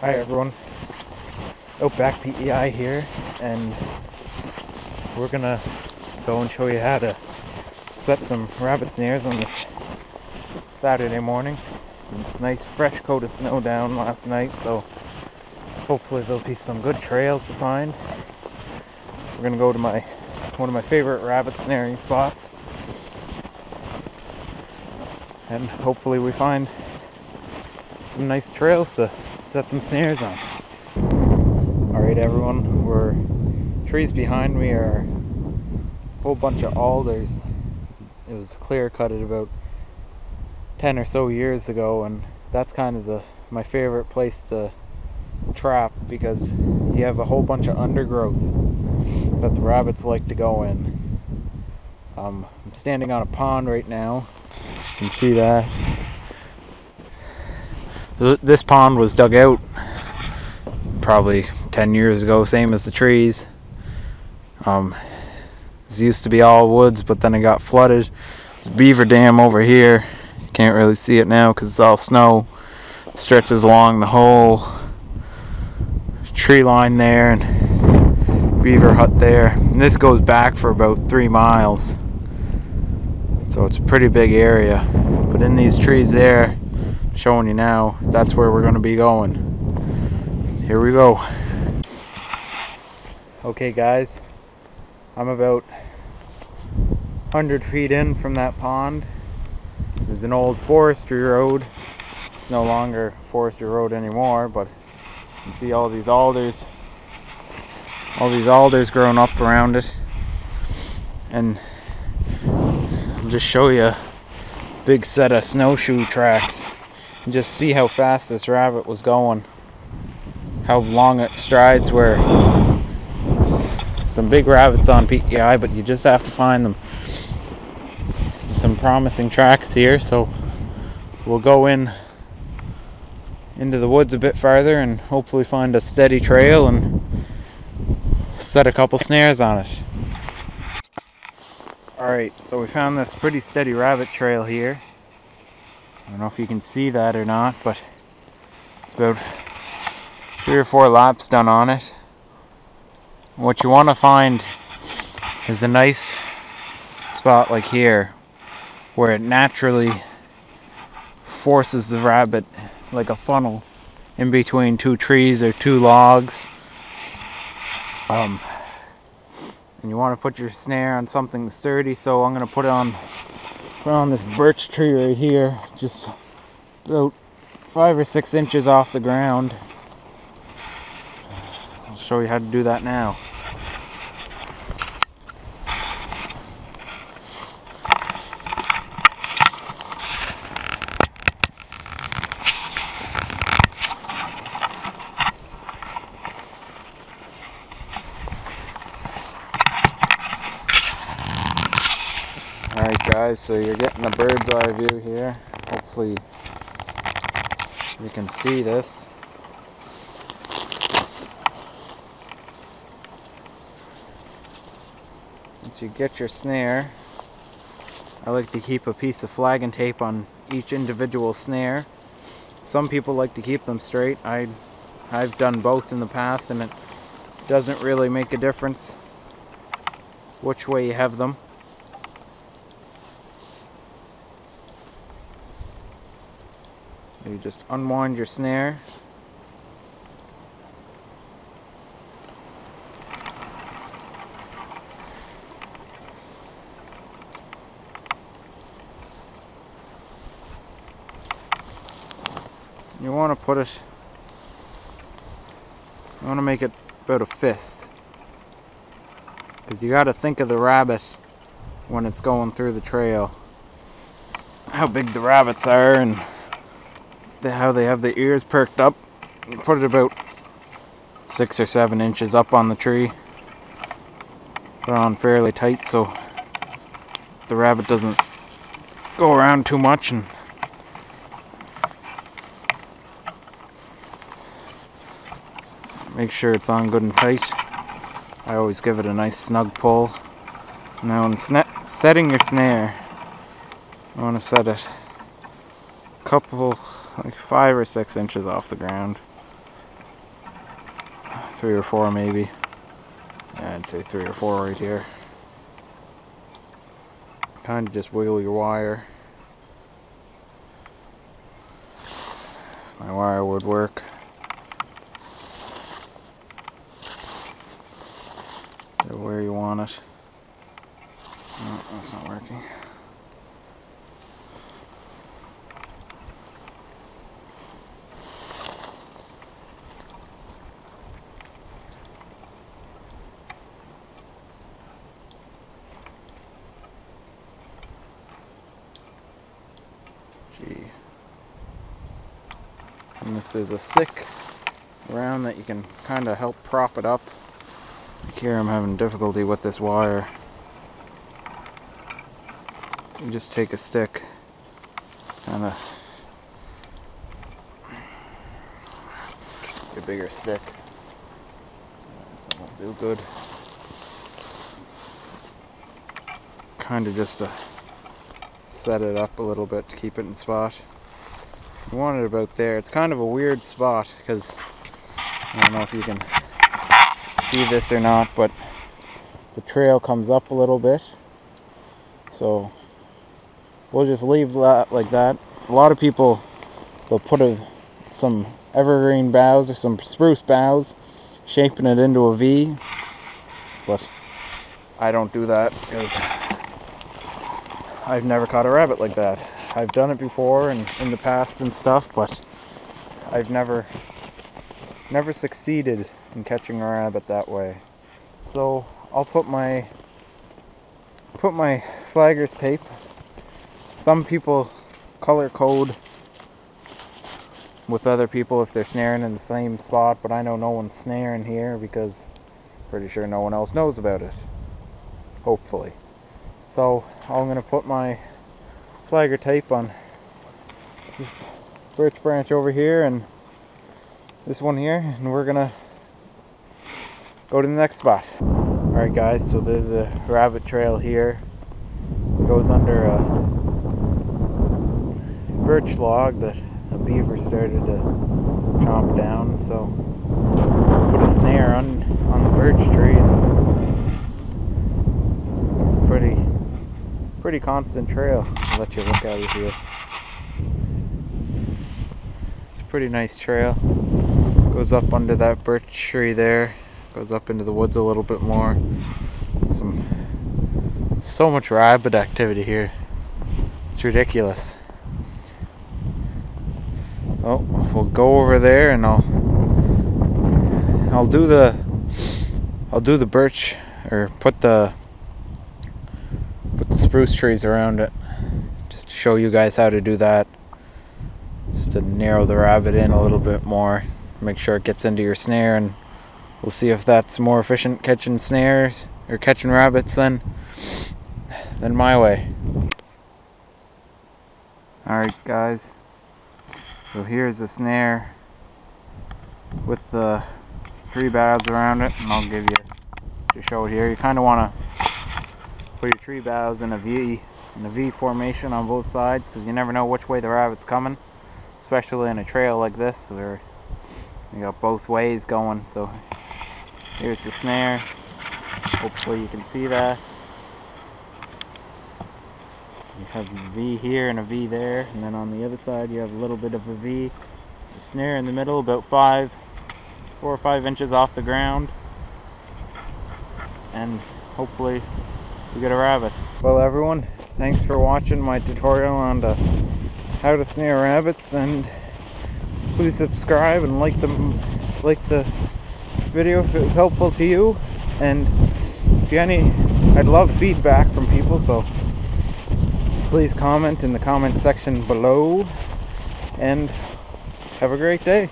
Hi everyone, Outback PEI here, and we're gonna go and show you how to set some rabbit snares on this Saturday morning. Nice fresh coat of snow down last night, so hopefully there'll be some good trails to find. We're gonna go to one of my favorite rabbit snaring spots, and hopefully we find some nice trails to set some snares on. Alright everyone, trees behind me are a whole bunch of alders. It was clear cutted about 10 or so years ago, and that's kind of my favorite place to trap because you have a whole bunch of undergrowth that the rabbits like to go in. I'm standing on a pond right now. You can see that. This pond was dug out probably 10 years ago, same as the trees. This used to be all woods, but then it got flooded. There's a beaver dam over here. You can't really see it now because it's all snow. It stretches along the whole tree line there, and beaver hut there. And this goes back for about 3 miles. So it's a pretty big area. But in these trees there, showing you now, that's where we're going to be going. Here we go. Okay guys, I'm about 100 feet in from that pond. There's an old forestry road. It's no longer a forestry road anymore, but you can see all these alders growing up around it. And I'll just show you a big set of snowshoe tracks and just see how fast this rabbit was going, how long its strides were. Some big rabbits on PEI, but you just have to find them. Some promising tracks here, so we'll go into the woods a bit farther and hopefully find a steady trail and set a couple snares on it. Alright, so we found this pretty steady rabbit trail here. I don't know if you can see that or not, but it's about 3 or 4 laps done on it. What you want to find is a nice spot like here where it naturally forces the rabbit like a funnel in between 2 trees or 2 logs. And you want to put your snare on something sturdy, so I'm going to put it on this birch tree right here, just about 5 or 6 inches off the ground. I'll show you how to do that now. Alright guys, so you're getting a bird's eye view here. Hopefully you can see this. Once you get your snare, I like to keep a piece of flagging tape on each individual snare. Some people like to keep them straight. I've done both in the past, and it doesn't really make a difference which way you have them. You just unwind your snare. You want to make it about a fist, because you got to think of the rabbit when it's going through the trail, how big the rabbits are and how they have their ears perked up. You put it about 6 or 7 inches up on the tree. Put it on fairly tight so the rabbit doesn't go around too much, and make sure it's on good and tight. I always give it a nice snug pull. Now in setting your snare, I want to set it a couple, like 5 or 6 inches off the ground. 3 or 4 maybe. Yeah, I'd say 3 or 4 right here. Kind of just wiggle your wire. My wire would work. Where you want it. No, that's not working. Gee. And if there's a stick around that you can kind of help prop it up. Like here I'm having difficulty with this wire. You just take a stick, just kind of a bigger stick. This won't do good. Kind of just to set it up a little bit to keep it in spot. You want it about there. It's kind of a weird spot because I don't know if you can see this or not, but the trail comes up a little bit, so we'll just leave that like that. A lot of people will put some evergreen boughs or some spruce boughs, shaping it into a V, but I don't do that because I've never caught a rabbit like that. I've done it before and in the past and stuff, but I've never succeeded in catching a rabbit that way. So I'll put my flagger's tape. Some people color code with other people if they're snaring in the same spot, but I know no one's snaring here because I'm pretty sure no one else knows about it. Hopefully. So I'm going to put my flagger tape on this birch branch over here and this one here, and we're gonna go to the next spot. Alright guys, so there's a rabbit trail here. It goes under a birch log that a beaver started to chomp down, so put a snare on the birch tree, and it's a pretty constant trail. I'll let you look at it here. It's a pretty nice trail. Goes up under that birch tree there, goes up into the woods a little bit more. So much rabbit activity here. It's ridiculous. Oh, we'll go over there and I'll do the birch, or put the spruce trees around it, just to show you guys how to do that. Just to narrow the rabbit in a little bit more. Make sure it gets into your snare, and we'll see if that's more efficient catching snares or catching rabbits than my way. Alright guys, so here's the snare with the tree boughs around it, and I'll give you to show it here. You kind of want to put your tree boughs in a V formation on both sides, because you never know which way the rabbit's coming, especially in a trail like this where you got both ways going. So here's the snare. Hopefully you can see that. You have a V here and a V there, and then on the other side you have a little bit of a V. The snare in the middle, about 4 or 5 inches off the ground, and hopefully we get a rabbit. Well everyone, thanks for watching my tutorial on how to snare rabbits, and please subscribe and like the video if it was helpful to you. And if you I'd love feedback from people, so please comment in the comment section below, and have a great day.